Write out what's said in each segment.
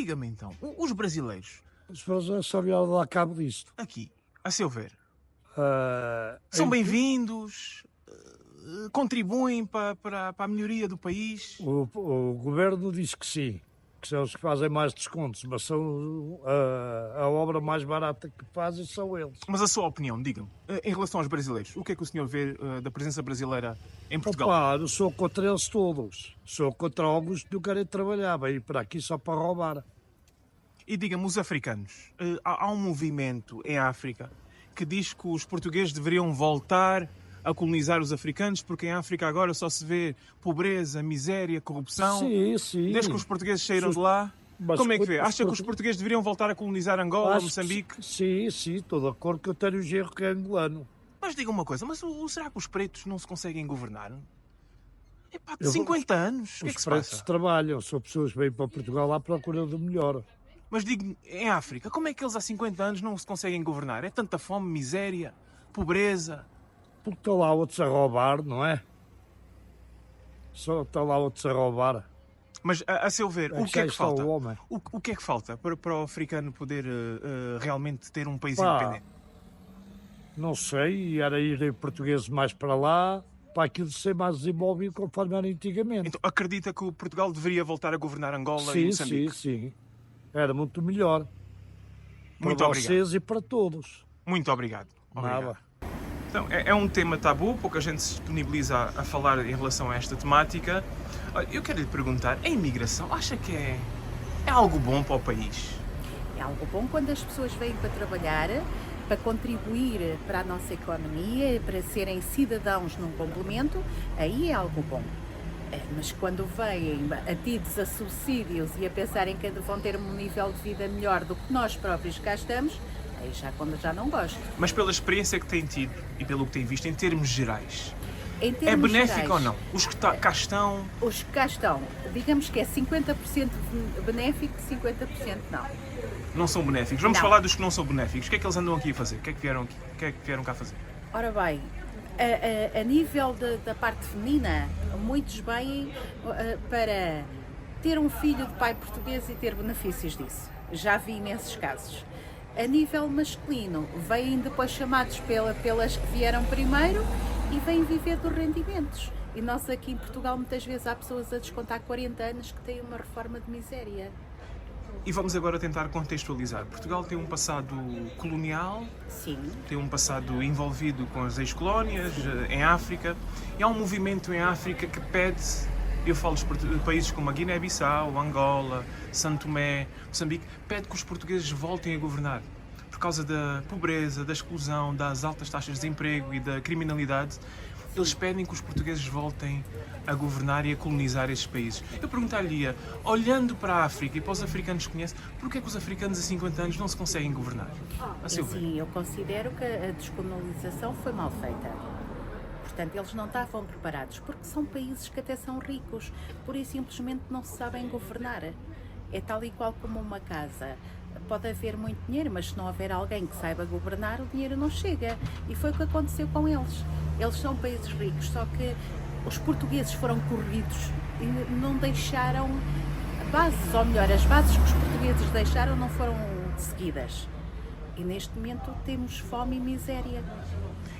Diga-me então, os brasileiros, As pessoas só vieram dar cabo disto. aqui, a seu ver, Em são tu- bem-vindos, contribuem para a melhoria do país? o governo diz que sim, que são os que fazem mais descontos, mas são a obra mais barata que fazem são eles. Mas a sua opinião, diga-me, em relação aos brasileiros, o que é que o senhor vê da presença brasileira em Portugal? Opa, eu sou contra eles todos. Sou contra alguns que não querem trabalhar, vêm para aqui só para roubar. E diga-me, os africanos, há um movimento em África que diz que os portugueses deveriam voltar a colonizar os africanos, porque em África agora só se vê pobreza, miséria, corrupção. Sim, sim. Desde que os portugueses saíram de lá, Mas como é que vê? os Acha que os portugueses deveriam voltar a colonizar Angola, Acho que Moçambique? sim, estou de acordo que eu tenho o genro que é angolano. Mas diga uma coisa, mas será que os pretos não se conseguem governar? Epá, de Eu- 50 anos, o que é Os que se pretos passa? trabalham, são pessoas que vêm para Portugal à procura do melhor. Mas digo, em África, como é que eles há 50 anos não se conseguem governar? É tanta fome, miséria, pobreza. Porque estão lá outros a roubar, não é? Só estão lá outros a roubar. Mas, a seu ver, o que Já é que está falta? o homem. O que é que falta para o africano poder realmente ter um país Pá, independente? Não sei, era ir portugueses mais para lá, para aquilo ser mais desenvolvido conforme era antigamente. Então, acredita que o Portugal deveria voltar a governar Angola e Sim, Moçambique? sim. Era muito melhor. Muito Para obrigado. vocês e para todos. Muito obrigado. Obrigado. Nada. Então, é um tema tabu, pouca gente se disponibiliza a falar em relação a esta temática. Olha, eu quero lhe perguntar, a imigração, acha que é algo bom para o país? É algo bom quando as pessoas vêm para trabalhar, para contribuir para a nossa economia, para serem cidadãos num complemento, aí é algo bom. Mas quando vêm atidos a subsídios e a pensarem que vão ter um nível de vida melhor do que nós próprios cá estamos, aí já não gosto. Mas pela experiência que tem tido e pelo que tem visto, em termos gerais, Em é termos benéfico gerais, ou não? Os que cá estão, Os que cá estão, digamos que é 50% benéfico, 50% não. não são benéficos. Vamos Não. falar dos que não são benéficos. O que é que eles andam aqui a fazer? O que é que vieram aqui? O que é que vieram cá fazer? Ora bem, a nível da parte feminina, muitos vêm para ter um filho de pai português e ter benefícios disso. Já vi nesses casos. A nível masculino, vêm depois chamados pelas que vieram primeiro e vêm viver dos rendimentos. E nós aqui em Portugal, muitas vezes, há pessoas a descontar 40 anos que têm uma reforma de miséria. E vamos agora tentar contextualizar. Portugal tem um passado colonial, Sim. tem um passado envolvido com as ex-colónias em África, e há um movimento em África que pede, eu falo de países como a Guiné-Bissau, Angola, Santo Tomé, Moçambique, pede que os portugueses voltem a governar. Por causa da pobreza, da exclusão, das altas taxas de desemprego e da criminalidade, eles pedem que os portugueses voltem a governar e a colonizar esses países. Eu perguntar-lhe, olhando para a África e para os africanos que conhece, porquê é que os africanos a 50 anos não se conseguem governar? A seu ver. Sim, eu considero que a descolonização foi mal feita. Portanto, eles não estavam preparados, porque são países que até são ricos, por isso simplesmente não se sabem governar. É tal e qual como uma casa. Pode haver muito dinheiro, mas se não houver alguém que saiba governar, o dinheiro não chega. E foi o que aconteceu com eles. Eles são países ricos, só que os portugueses foram corridos e não deixaram bases, ou melhor, as bases que os portugueses deixaram não foram seguidas. E neste momento temos fome e miséria.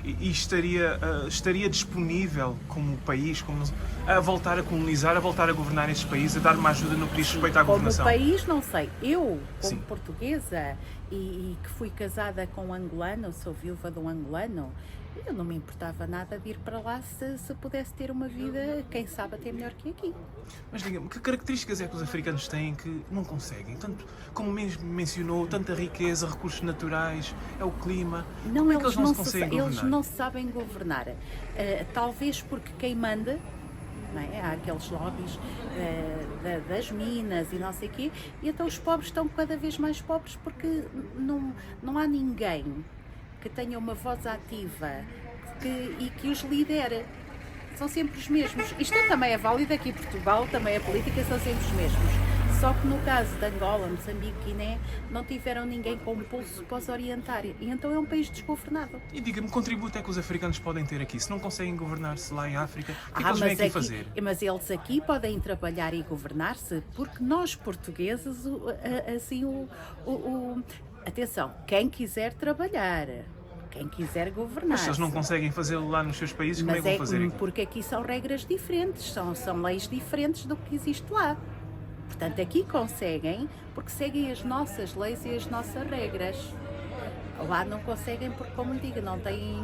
E estaria disponível como país a voltar a colonizar, a voltar a governar esses países, a dar uma ajuda no que diz respeito à Como governação? país, não sei. Eu, como Sim. portuguesa e que fui casada com um angolano, sou viúva de um angolano, eu não me importava nada de ir para lá se pudesse ter uma vida, quem sabe, até melhor que aqui. Mas diga-me, que características é que os africanos têm que não conseguem? Tanto, como mesmo mencionou, tanta riqueza, recursos naturais, é o clima. Como é que eles não se conseguem eles governar? não sabem governar. Talvez porque quem manda, não é? Há aqueles lobbies das minas e não sei o quê, e então os pobres estão cada vez mais pobres porque não há ninguém que tenha uma voz ativa e que os lidere. São sempre os mesmos. Isto também é válido aqui em Portugal, também a política são sempre os mesmos. Só que no caso de Angola, Moçambique, Guiné, não tiveram ninguém com pulso para os orientar. E então é um país desgovernado. E diga-me, que contributo é que os africanos podem ter aqui? Se não conseguem governar-se lá em África, o que é que eles vêm aqui fazer? Mas eles aqui podem trabalhar e governar-se porque nós, portugueses, atenção, quem quiser trabalhar, quem quiser governar. Mas se eles não conseguem fazê-lo lá nos seus países, como é que vão fazer aqui? Porque aqui são regras diferentes, são leis diferentes do que existe lá. Portanto, aqui conseguem porque seguem as nossas leis e as nossas regras. Lá não conseguem porque, como lhe digo, não têm,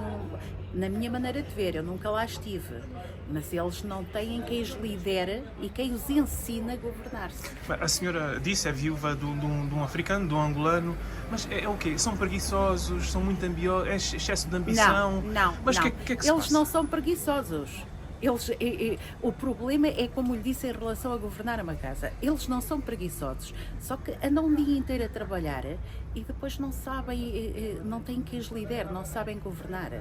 na minha maneira de ver, eu nunca lá estive, mas eles não têm quem os lidere e quem os ensina a governar-se. A senhora disse, é viúva de um africano, de um angolano, mas é o quê? São preguiçosos, são muito ambiciosos, é excesso de ambição? Não. Mas o que é que se eles passa? não são preguiçosos. O problema é, como lhe disse, em relação a governar uma casa. Eles não são preguiçosos, só que andam um dia inteiro a trabalhar e depois não sabem, não têm quem os lidere, não sabem governar.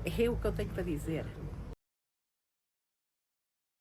É o que eu tenho para dizer.